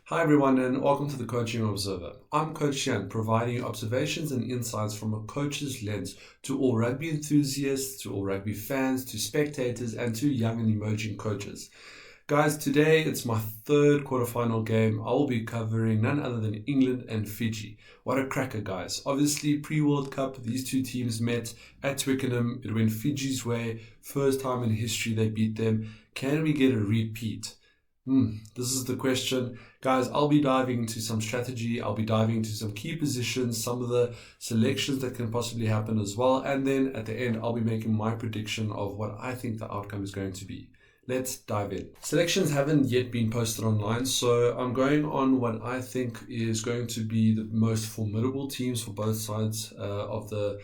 Hi everyone and welcome to the Coaching Observer. I'm Coach Yan, providing you observations and insights from a coach's lens to all rugby enthusiasts, to all rugby fans, to spectators and to young and emerging coaches. Guys, today it's my third quarterfinal game. I will be covering none other than England and Fiji. What a cracker, guys. Obviously, pre-World Cup, these two teams met at Twickenham. It went Fiji's way. First time in history they beat them. Can we get a repeat? This is the question. Guys, I'll be diving into some strategy. I'll be diving into some key positions, some of the selections that can possibly happen as well. And then at the end, I'll be making my prediction of what I think the outcome is going to be. Let's dive in. Selections haven't yet been posted online, so I'm going on what I think is going to be the most formidable teams for both sides of the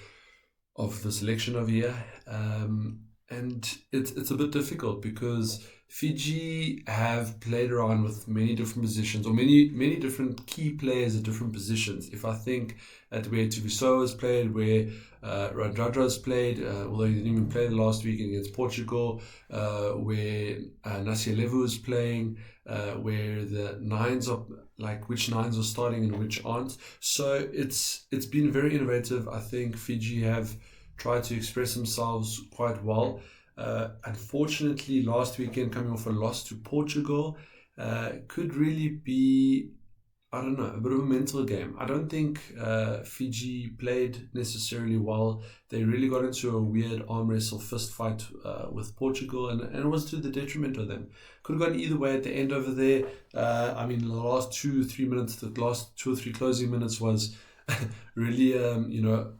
selection over here. And it's a bit difficult because Fiji have played around with many different positions or many different key players at different positions. If I think at where Tuviso has played, where Randrandra has played, although he didn't even play the last week against Portugal, where Nasialevu is playing, where the nines are, like which nines are starting and which aren't. So it's been very innovative. I think Fiji have tried to express themselves quite well. Unfortunately, last weekend coming off a loss to Portugal could really be, I don't know, a bit of a mental game. I don't think Fiji played necessarily well. They really got into a weird arm wrestle fist fight with Portugal, and it was to the detriment of them. Could have gone either way at the end over there. The last 2-3 minutes, the last 2 or 3 closing minutes was really, a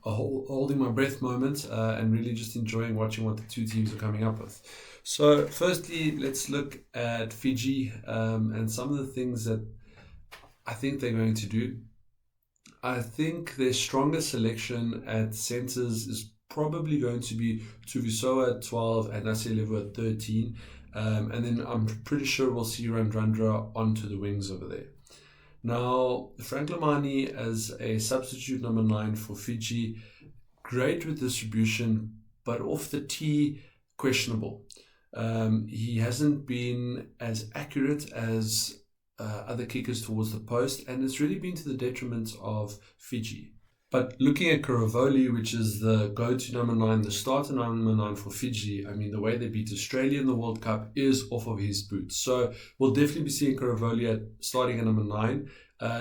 holding my breath moment and really just enjoying watching what the two teams are coming up with. So firstly, let's look at Fiji and some of the things that I think they're going to do. I think their strongest selection at centres is probably going to be Tuvisoa at 12 and Nasialevu at 13. And then I'm pretty sure we'll see Randrandra onto the wings over there. Now, Frank Lamani as a substitute number 9 for Fiji, great with distribution, but off the tee, questionable. He hasn't been as accurate as other kickers towards the post, and it's really been to the detriment of Fiji. But looking at Karavoli, which is the go-to number 9, the starter number 9 for Fiji, the way they beat Australia in the World Cup is off of his boots. So we'll definitely be seeing Karavoli starting at number 9.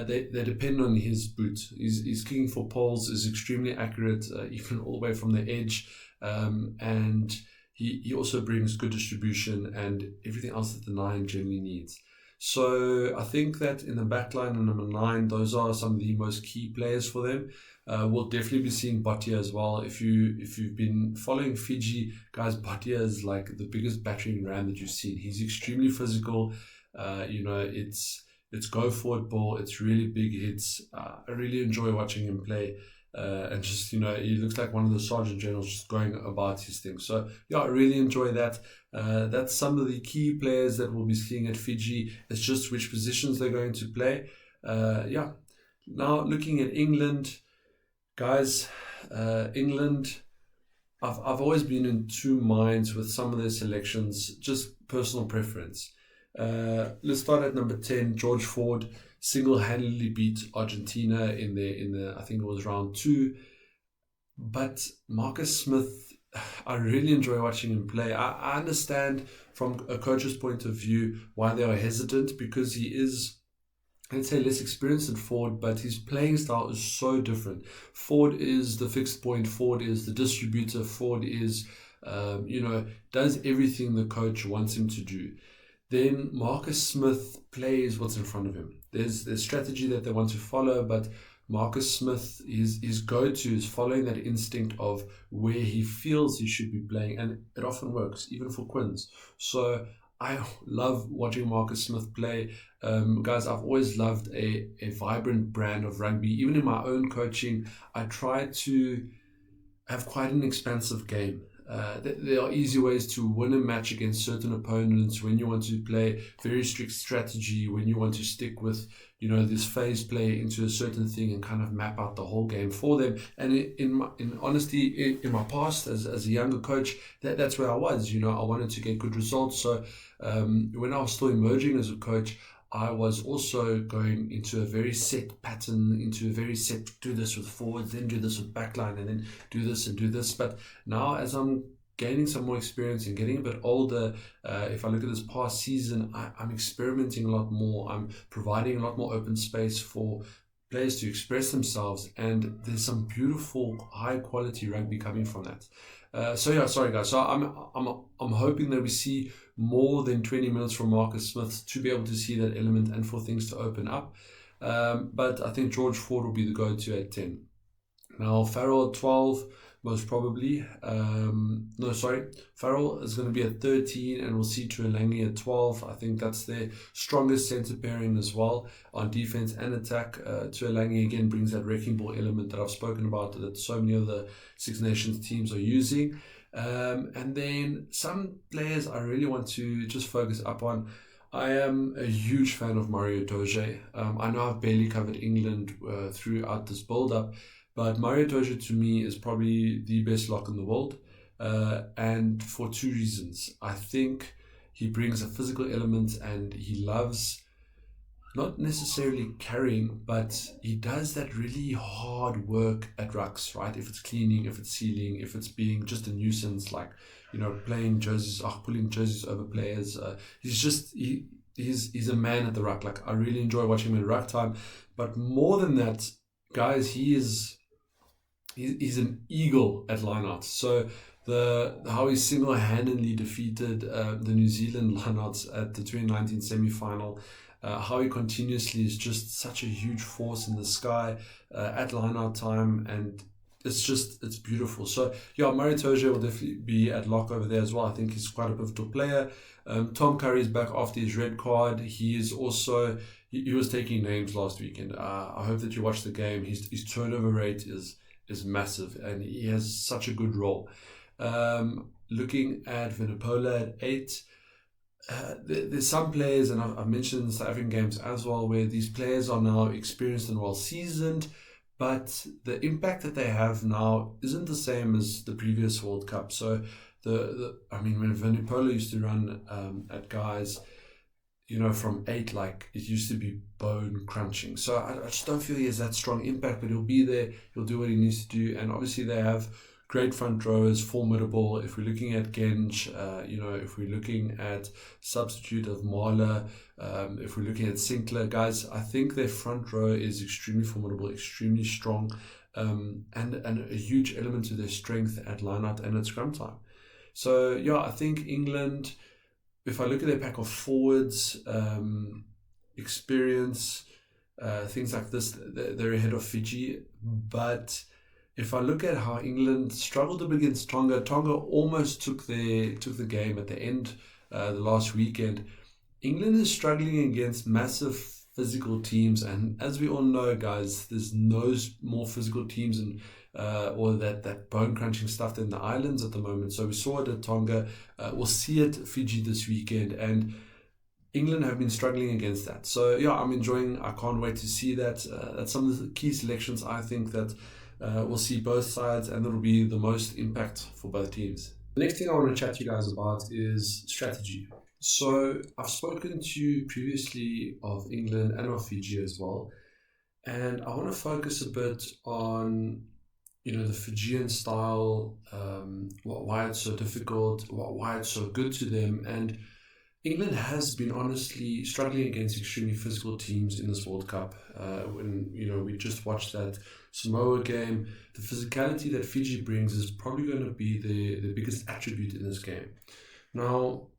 They depend on his boot. His kicking for poles is extremely accurate, even all the way from the edge. And he also brings good distribution and everything else that the 9 generally needs. So I think that in the backline and number 9, those are some of the most key players for them. We'll definitely be seeing Bhatia as well. If you've been following Fiji, guys, Bhatia is like the biggest battering ram that you've seen. He's extremely physical. It's go forward ball. It's really big hits. I really enjoy watching him play. And just, he looks like one of the sergeant generals just going about his thing. So, yeah, I really enjoy that. That's some of the key players that we'll be seeing at Fiji. It's just which positions they're going to play. Now, looking at England, guys, England, I've always been in two minds with some of their selections, just personal preference. Let's start at number 10, George Ford. Single-handedly beat Argentina in the I think it was round 2. But Marcus Smith, I really enjoy watching him play. I understand from a coach's point of view why they are hesitant, because he is, let's say, less experienced than Ford, but his playing style is so different. Ford is the fixed point. Ford is the distributor. Ford is, does everything the coach wants him to do. Then Marcus Smith plays what's in front of him. There's strategy that they want to follow, but Marcus Smith, his go-to is following that instinct of where he feels he should be playing, and it often works, even for Quins. So I love watching Marcus Smith play. Guys, I've always loved a vibrant brand of rugby. Even in my own coaching, I try to have quite an expansive game. There are easy ways to win a match against certain opponents when you want to play very strict strategy, when you want to stick with, this phase play into a certain thing and kind of map out the whole game for them. And in honesty, in my past as a younger coach, that's where I was. I wanted to get good results. So when I was still emerging as a coach, I was also going into a very set pattern, into a very set, do this with forwards, then do this with backline, and then do this and do this. But now, as I'm gaining some more experience and getting a bit older, if I look at this past season, I'm experimenting a lot more. I'm providing a lot more open space for players to express themselves, and there's some beautiful, high quality rugby coming from that. Sorry guys. So I'm hoping that we see more than 20 minutes from Marcus Smith to be able to see that element and for things to open up. But I think George Ford will be the go-to at 10. Now Farrell at 12, most probably. Farrell is going to be at 13, and we'll see Tuolangi at 12. I think that's their strongest centre pairing as well on defense and attack. Tuolangi again brings that wrecking ball element that I've spoken about that so many of the Six Nations teams are using. And then some players I really want to just focus up on. I am a huge fan of Mario Doge. I know I've barely covered England throughout this build-up, but Mario Doge to me is probably the best lock in the world, and for two reasons. I think he brings a physical element, and he loves not necessarily carrying, but he does that really hard work at rucks, right? If it's cleaning, if it's sealing, if it's being just a nuisance, like, playing jerseys, pulling jerseys over players. He's a man at the ruck. Like, I really enjoy watching him in ruck time. But more than that, guys, he's an eagle at lineouts. So how he single-handedly defeated the New Zealand lineouts at the 2019 semi-final. How he continuously is just such a huge force in the sky at line-out time, and it's beautiful. So yeah, Murray Toje will definitely be at lock over there as well. I think he's quite a pivotal player. Tom Curry is back after his red card. He is also he was taking names last weekend. I hope that you watched the game. His turnover rate is massive, and he has such a good role. Looking at Vinipola at 8. There's some players, and I've mentioned in South African games as well, where these players are now experienced and well seasoned, but the impact that they have now isn't the same as the previous World Cup. So when Vinipola used to run at guys, from 8, like, it used to be bone crunching. So I just don't feel he has that strong impact, but he'll be there, he'll do what he needs to do, and obviously they have great front rowers, formidable. If we're looking at Genge, if we're looking at substitute of Marla, if we're looking at Sinclair, guys, I think their front row is extremely formidable, extremely strong, and a huge element to their strength at lineout and at scrum time. So yeah, I think England, if I look at their pack of forwards, experience, things like this, they're ahead of Fiji. But if I look at how England struggled a bit against Tonga almost took the game at the end the last weekend. England is struggling against massive physical teams, and as we all know, guys, there's no more physical teams and or that bone crunching stuff than the islands at the moment. So we saw it at Tonga. We'll see it at Fiji this weekend, and England have been struggling against that. So yeah, I'm enjoying. I can't wait to see that. That's some of the key selections I think that we'll see both sides, and it'll be the most impact for both teams. The next thing I want to chat to you guys about is strategy. So I've spoken to you previously of England and of Fiji as well, and I want to focus a bit on the Fijian style, why it's so difficult, why it's so good to them. And England has been honestly struggling against extremely physical teams in this World Cup. When we just watched that Samoa game, the physicality that Fiji brings is probably going to be the biggest attribute in this game. Now,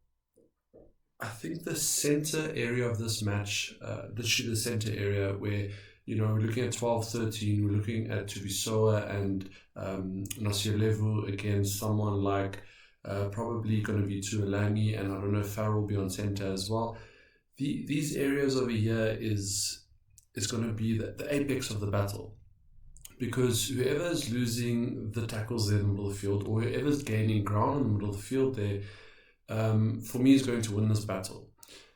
I think the center area of this match, literally the center area where we're looking at 12-13, we're looking at Tubisoa and Nosielevu against someone like probably going to be Tuolangi, and I don't know if Farrell will be on center as well. These areas over here is going to be the apex of the battle, because whoever is losing the tackles there in the middle of the field, or whoever is gaining ground in the middle of the field there, for me is going to win this battle.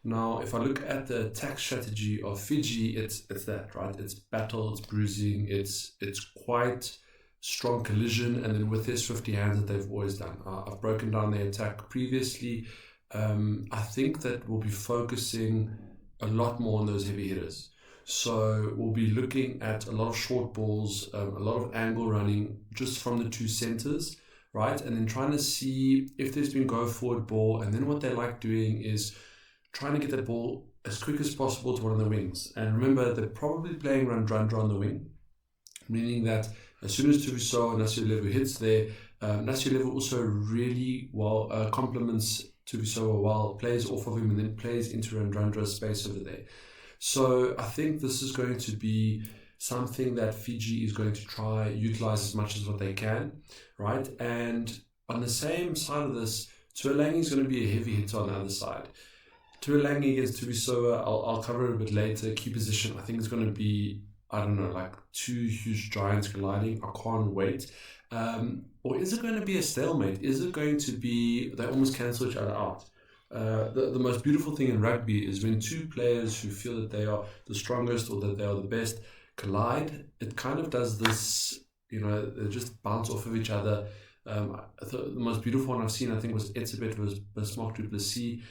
Now, if I look at the attack strategy of Fiji, it's that, right? It's battle, it's bruising, it's quite strong collision, and then with their swifty hands that they've always done. I've broken down their attack previously. I think that we'll be focusing a lot more on those heavy hitters. So we'll be looking at a lot of short balls, a lot of angle running just from the two centers, right? And then trying to see if there's been go forward ball. And then what they like doing is trying to get that ball as quick as possible to one of the wings. And remember, they're probably playing run-run on the wing, meaning that as soon as Tuviso and Nasilevu hits there, Nasilevu also really well complements Tuviso well, plays off of him and then plays into Randrandra space over there. So I think this is going to be something that Fiji is going to try utilize as much as what they can, right? And on the same side of this, Tuolangi is going to be a heavy hitter on the other side. Tuolangi against Tuvisoa, I'll cover it a bit later. Key position, I think it's going to be, I don't know, like two huge giants colliding. I can't wait. Or is it going to be a stalemate? Is it going to be they almost cancel each other out? The most beautiful thing in rugby is when two players who feel that they are the strongest or that they are the best collide. It kind of does this, they just bounce off of each other. The most beautiful one I've seen, I think, was Etzebeth versus Bismarck du Plessis.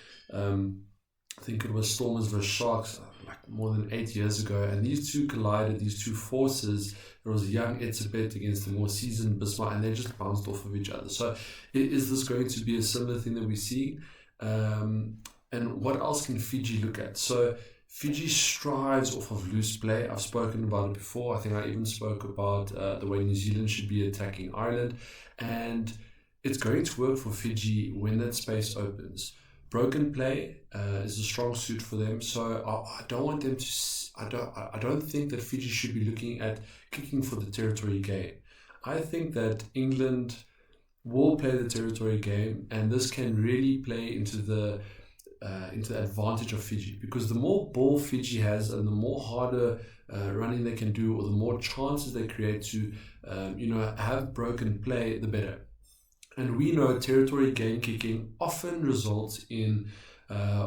I think it was Stormers versus Sharks, like more than 8 years ago. And these two collided, these two forces. There was a young Etzebeth against a more seasoned Bismarck, and they just bounced off of each other. So is this going to be a similar thing that we see? And what else can Fiji look at? So Fiji strives off of loose play. I've spoken about it before. I think I even spoke about the way New Zealand should be attacking Ireland. And it's going to work for Fiji when that space opens. Broken play is a strong suit for them, so I don't want them to. I don't think that Fiji should be looking at kicking for the territory game. I think that England will play the territory game, and this can really play into the advantage of Fiji, because the more ball Fiji has and the more harder running they can do, or the more chances they create to have broken play, the better. And we know territory game kicking often results in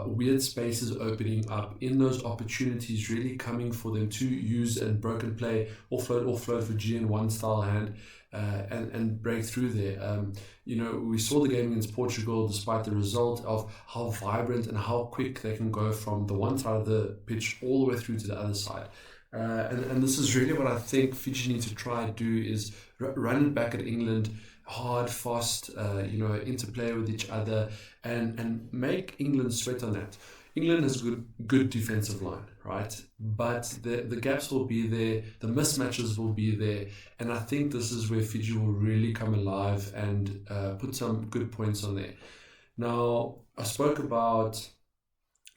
weird spaces opening up, in those opportunities really coming for them to use and broken play, offload for GN1 style hand, and break through there. We saw the game against Portugal, despite the result of how vibrant and how quick they can go from the one side of the pitch all the way through to the other side. And this is really what I think Fiji need to try and do, is run it back at England, hard, fast, interplay with each other, and make England sweat on that. England has good defensive line, right? But the gaps will be there, the mismatches will be there, and I think this is where Fiji will really come alive and put some good points on there. Now, I spoke about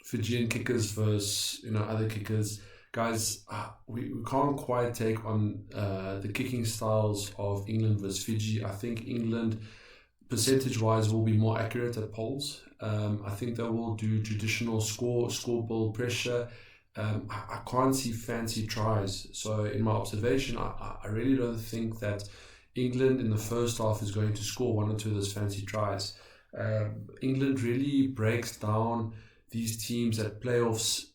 Fijian kickers versus other kickers. Guys, we can't quite take on the kicking styles of England versus Fiji. I think England, percentage-wise, will be more accurate at polls. I think they will do traditional score ball pressure. I can't see fancy tries. So in my observation, I really don't think that England in the first half is going to score one or two of those fancy tries. England really breaks down these teams at playoffs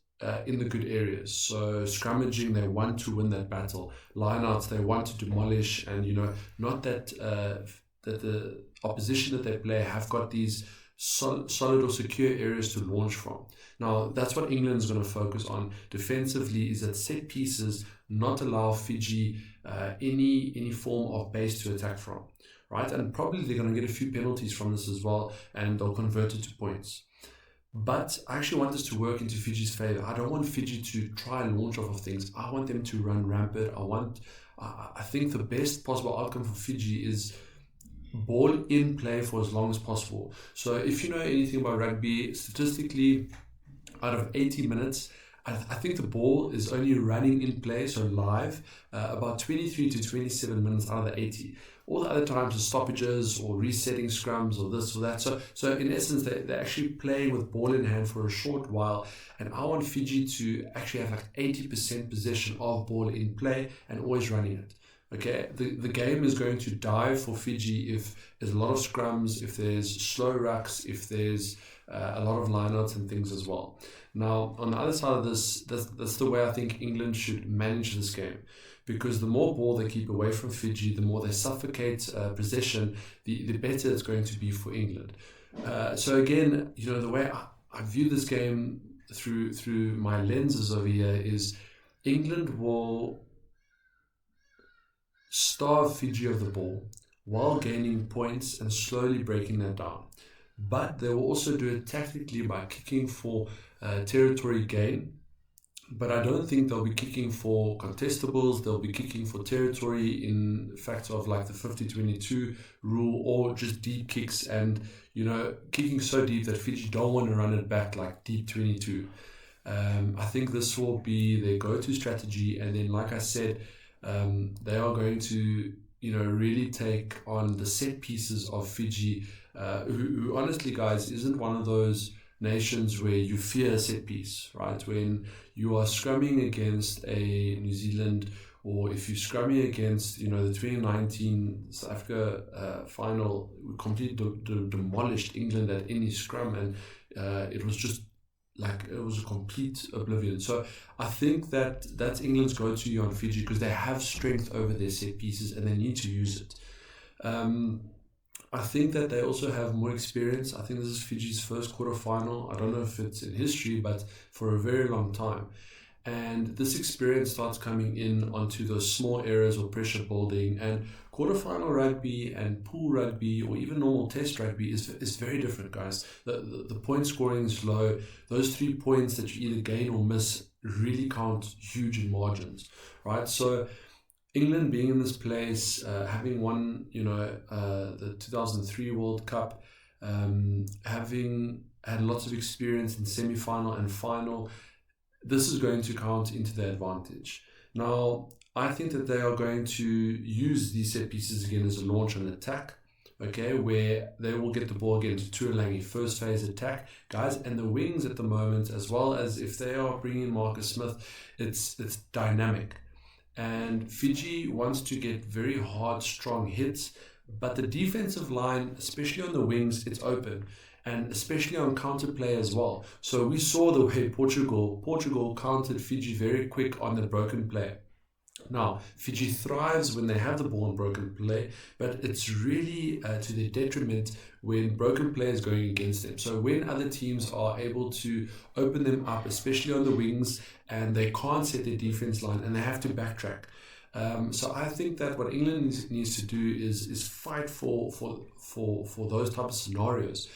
in the good areas. So scrummaging, they want to win that battle. Lineouts, they want to demolish, and not that that the opposition that they play have got these solid or secure areas to launch from. Now, that's what England's going to focus on defensively, is at set pieces, not allow Fiji any form of base to attack from, right? And probably they're going to get a few penalties from this as well, and they'll convert it to points. But I actually want this to work into Fiji's favor. I don't want Fiji to try and launch off of things. I want them to run rampant. I think the best possible outcome for Fiji is ball in play for as long as possible. So if you know anything about rugby, statistically, out of 80 minutes, I think the ball is only running in play, so live, about 23 to 27 minutes out of the 80. All the other times are stoppages or resetting scrums or this or that. So in essence, they're actually playing with ball in hand for a short while. And I want Fiji to actually have like 80% possession of ball in play and always running it. Okay, the game is going to die for Fiji if there's a lot of scrums, if there's slow rucks, if there's a lot of lineouts and things as well. Now, on the other side of this, that's the way I think England should manage this game. Because the more ball they keep away from Fiji, the more they suffocate possession, the better it's going to be for England. So again, the way I view this game, through my lenses over here is England will starve Fiji of the ball while gaining points and slowly breaking that down. But they will also do it tactically by kicking for territory gain. But I don't think they'll be kicking for contestables. They'll be kicking for territory in factor of like the 50-22 rule, or just deep kicks and, kicking so deep that Fiji don't want to run it back like deep 22. I think this will be their go-to strategy. And then, like I said, they are going to, really take on the set pieces of Fiji, who honestly, guys, isn't one of those nations where you fear a set piece, right? When you are scrumming against a New Zealand, or if you're scrumming against, the 2019 South Africa final, we completely demolished England at any scrum, and it was just like, it was a complete oblivion. So I think that's England's go-to on Fiji, because they have strength over their set pieces and they need to use it. I think that they also have more experience. I think this is Fiji's first quarterfinal. I don't know if it's in history, but for a very long time. And this experience starts coming in onto those small areas of pressure building. And quarterfinal rugby and pool rugby, or even normal test rugby, is very different, guys. The point scoring is low. Those 3 points that you either gain or miss really count huge in margins, right? So England being in this place, having won, the 2003 World Cup, having had lots of experience in semi-final and final, this is going to count into their advantage. Now, I think that they are going to use these set pieces again as a launch and attack, okay, where they will get the ball again to Tuolangi, first phase attack, guys, and the wings at the moment, as well as if they are bringing in Marcus Smith, it's dynamic. And Fiji wants to get very hard, strong hits, but the defensive line, especially on the wings, it's open, and especially on counter play as well. So we saw the way Portugal countered Fiji very quick on the broken play. Now, Fiji thrives when they have the ball in broken play, but it's really to their detriment when broken play is going against them. So when other teams are able to open them up, especially on the wings, and they can't set their defense line and they have to backtrack. So I think that what England needs to do is fight for those type of scenarios.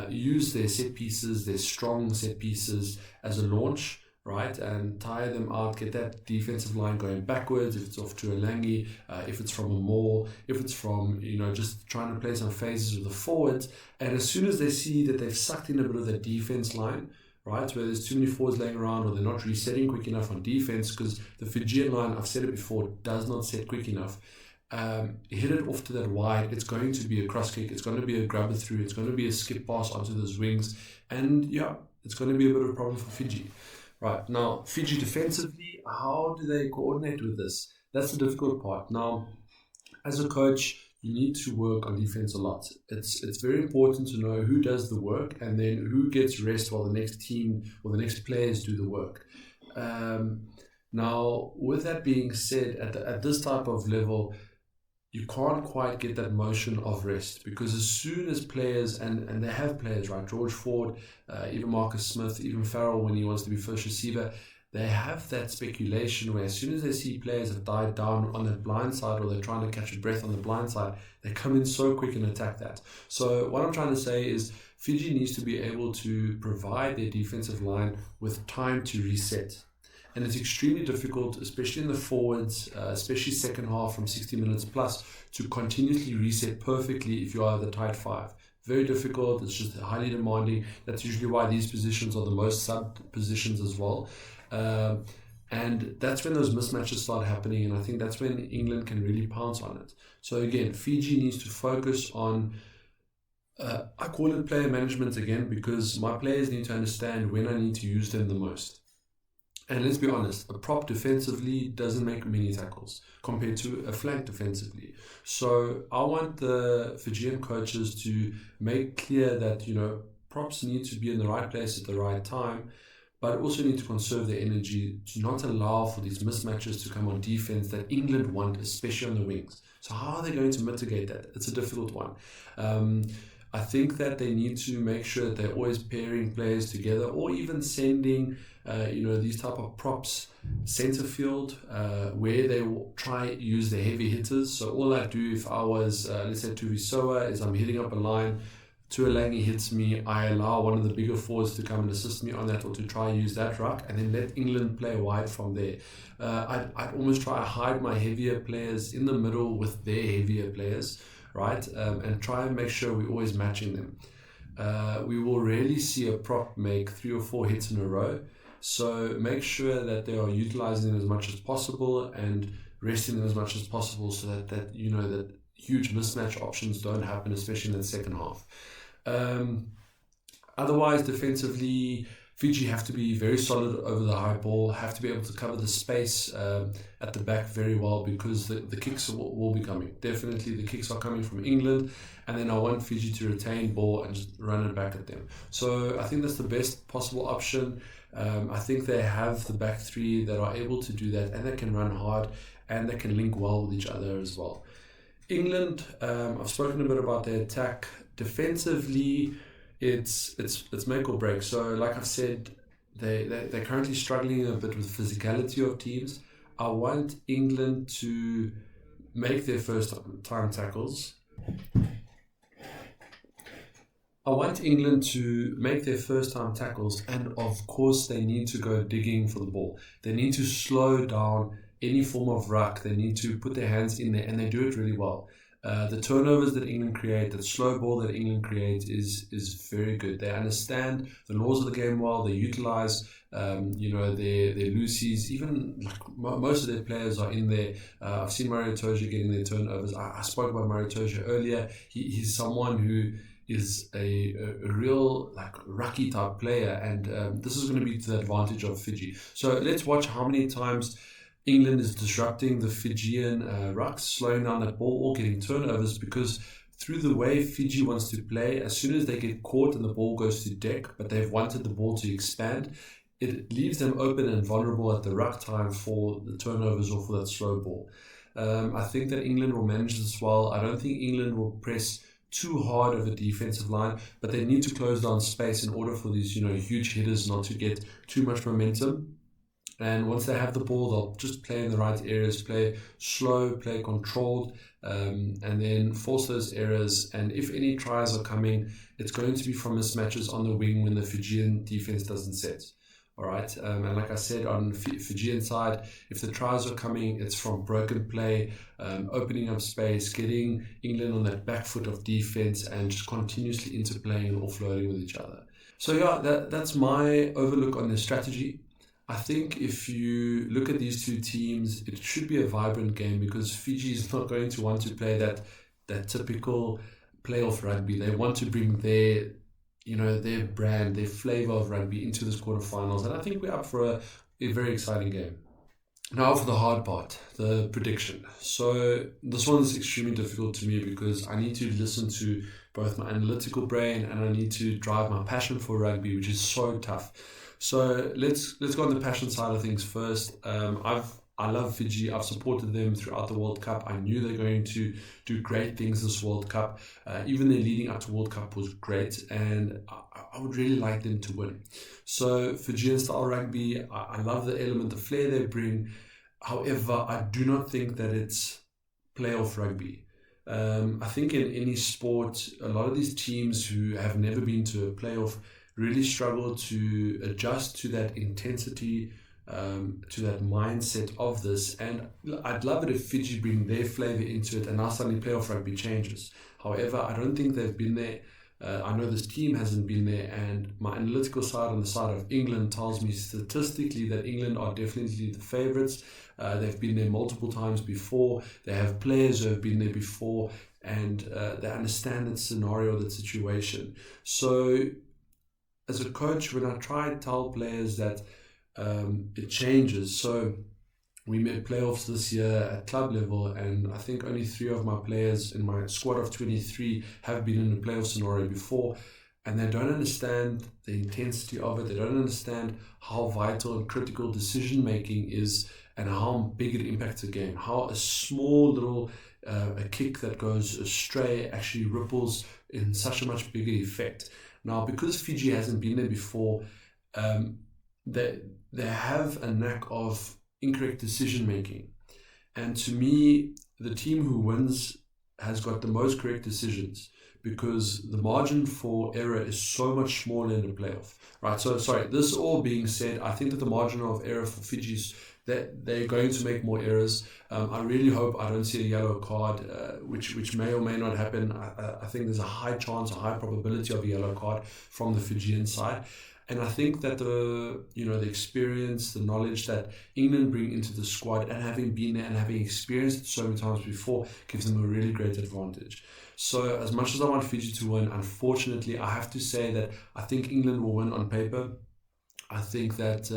Use their set pieces, their strong set pieces as a launch, right, and tire them out, get that defensive line going backwards, if it's off to Tuolangi, if it's from a maul, if it's from, just trying to play some phases with the forwards, and as soon as they see that they've sucked in a bit of the defense line, right, where there's too many forwards laying around, or they're not resetting quick enough on defense, because the Fijian line, I've said it before, does not set quick enough. Hit it off to that wide, it's going to be a cross kick, it's going to be a grabber through, it's going to be a skip pass onto those wings, and yeah, it's going to be a bit of a problem for Fiji. Right, now Fiji defensively, how do they coordinate with this? That's the difficult part. Now, as a coach, you need to work on defense a lot. It's very important to know who does the work and then who gets rest while the next team or the next players do the work. Now, with that being said, at this type of level, you can't quite get that motion of rest, because as soon as players, and they have players, right, George Ford, even Marcus Smith, even Farrell when he wants to be first receiver, they have that speculation where as soon as they see players have died down on the blind side, or they're trying to catch a breath on the blind side, they come in so quick and attack that. So what I'm trying to say is Fiji needs to be able to provide their defensive line with time to reset. And it's extremely difficult, especially in the forwards, especially second half from 60 minutes plus, to continuously reset perfectly if you are the tight five. Very difficult. It's just highly demanding. That's usually why these positions are the most sub positions as well. And that's when those mismatches start happening. And I think that's when England can really pounce on it. So again, Fiji needs to focus on, I call it player management again, because my players need to understand when I need to use them the most. And let's be honest, a prop defensively doesn't make many tackles compared to a flank defensively. So I want the Fijian coaches to make clear that, props need to be in the right place at the right time, but also need to conserve their energy to not allow for these mismatches to come on defense that England want, especially on the wings. So how are they going to mitigate that? It's a difficult one. I think that they need to make sure that they're always pairing players together, or even sending, these type of props center field, where they will try use the heavy hitters. So all I do if I was, let's say, Tuvisoa, is I'm hitting up a line, Tuolangi hits me, I allow one of the bigger forwards to come and assist me on that, or to try use that ruck, and then let England play wide from there. I'd almost try to hide my heavier players in the middle with their heavier players, right? And try and make sure we're always matching them. We will rarely see a prop make 3 or 4 hits in a row. So make sure that they are utilizing them as much as possible and resting them as much as possible, so that huge mismatch options don't happen, especially in the second half. Otherwise, defensively, Fiji have to be very solid over the high ball, have to be able to cover the space at the back very well, because the kicks will be coming. Definitely the kicks are coming from England, and then I want Fiji to retain ball and just run it back at them. So I think that's the best possible option. I think they have the back three that are able to do that, and they can run hard, and they can link well with each other as well. England, I've spoken a bit about their attack. Defensively, it's make or break. So like I've said, they're currently struggling a bit with physicality of teams. I want England to make their first time tackles. And of course they need to go digging for the ball. They need to slow down any form of ruck. They need to put their hands in there, and they do it really well. The turnovers that England create, the slow ball that England creates is very good. They understand the laws of the game well. They utilize their loosies. Even most of their players are in there. I've seen Mario Toja getting their turnovers. I spoke about Mario Toja earlier. He's someone who is a real rucky type player, and this is going to be to the advantage of Fiji. So let's watch how many times England is disrupting the Fijian rucks, slowing down that ball or getting turnovers, because through the way Fiji wants to play, as soon as they get caught and the ball goes to deck, but they've wanted the ball to expand, it leaves them open and vulnerable at the ruck time for the turnovers or for that slow ball. I think that England will manage this well. I don't think England will press too hard of a defensive line, but they need to close down space in order for these huge hitters not to get too much momentum. And once they have the ball, they'll just play in the right areas, play slow, play controlled, and then force those errors. And if any tries are coming, it's going to be from mismatches on the wing when the Fijian defense doesn't set. All right. And like I said, on Fijian side, if the tries are coming, it's from broken play, opening up space, getting England on that back foot of defense, and just continuously interplaying and offloading with each other. So yeah, that's my overlook on their strategy. I think if you look at these two teams, it should be a vibrant game, because Fiji is not going to want to play that typical playoff rugby. They want to bring their brand, their flavor of rugby into this quarterfinals, and I think we're up for a very exciting game. Now for the hard part, the prediction. So this one's extremely difficult to me, because I need to listen to both my analytical brain and I need to drive my passion for rugby, which is so tough. So let's go on the passion side of things first. I love Fiji. I've supported them throughout the World Cup. I knew they're going to do great things this World Cup. Even their leading up to World Cup was great, and I would really like them to win. So Fijian style rugby, I love the element, the flair they bring. However, I do not think that it's playoff rugby. I think in any sport, a lot of these teams who have never been to a playoff really struggle to adjust to that intensity, to that mindset of this. And I'd love it if Fiji bring their flavor into it and now suddenly playoff rugby changes. However, I don't think they've been there. I know this team hasn't been there, and my analytical side on the side of England tells me statistically that England are definitely the favourites. They've been there multiple times before. They have players who have been there before, and they understand that scenario, that situation. So as a coach, when I try to tell players that it changes, so we made playoffs this year at club level, and I think only 3 of my players in my squad of 23 have been in a playoff scenario before, and they don't understand the intensity of it. They don't understand how vital and critical decision making is, and how big it impacts a game, how a small little a kick that goes astray actually ripples in such a much bigger effect. Now, because Fiji hasn't been there before, they have a knack of incorrect decision making. And to me, the team who wins has got the most correct decisions, because the margin for error is so much smaller in the playoff, right? So, sorry, this all being said, I think that the margin of error for Fiji is that they're going to make more errors. I really hope I don't see a yellow card, which may or may not happen. I think there's a high chance, a high probability of a yellow card from the Fijian side. And I think that the experience, the knowledge that England bring into the squad, and having been there and having experienced it so many times before, gives them a really great advantage. So as much as I want Fiji to win, unfortunately, I have to say that I think England will win on paper. I think that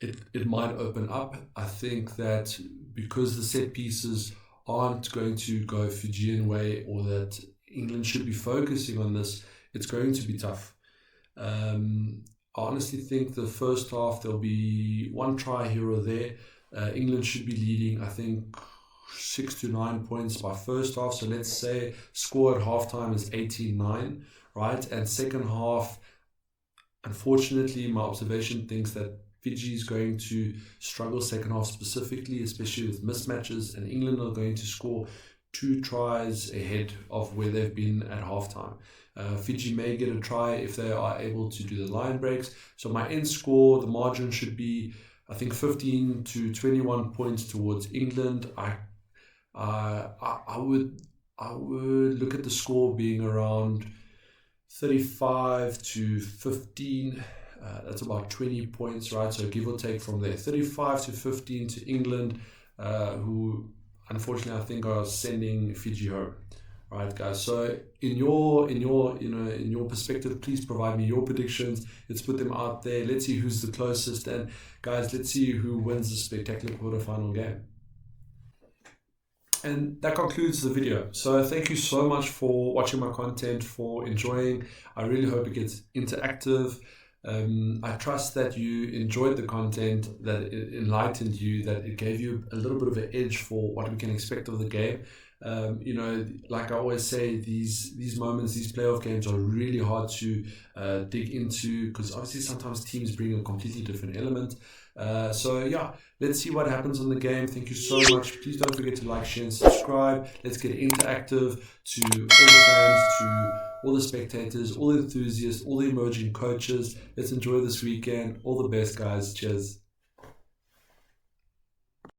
it might open up. I think that because the set pieces aren't going to go Fijian way, or that England should be focusing on this, it's going to be tough. I honestly think the first half there'll be one try here or there. England should be leading, I think, 6 to 9 points by first half. So let's say score at halftime is 18-9, right? And second half, unfortunately, my observation thinks that Fiji is going to struggle second half specifically, especially with mismatches, and England are going to score 2 tries ahead of where they've been at halftime. Fiji may get a try if they are able to do the line breaks. So my end score, the margin should be, I think, 15 to 21 points towards England. I would look at the score being around 35 to 15. That's about 20 points, right? So give or take from there, 35 to 15 to England, who unfortunately I think are sending Fiji home. Right, guys. So in your perspective, please provide me your predictions. Let's put them out there. Let's see who's the closest, and guys, let's see who wins the spectacular quarterfinal game. And that concludes the video. So thank you so much for watching my content, for enjoying. I really hope it gets interactive. I trust that you enjoyed the content, that it enlightened you, that it gave you a little bit of an edge for what we can expect of the game. Like I always say, these moments, these playoff games are really hard to dig into, because obviously sometimes teams bring a completely different element. So yeah, let's see what happens on the game. Thank you so much. Please don't forget to like, share, and subscribe. Let's get interactive to all the fans, to all the spectators, all the enthusiasts, all the emerging coaches. Let's enjoy this weekend. All the best, guys. Cheers.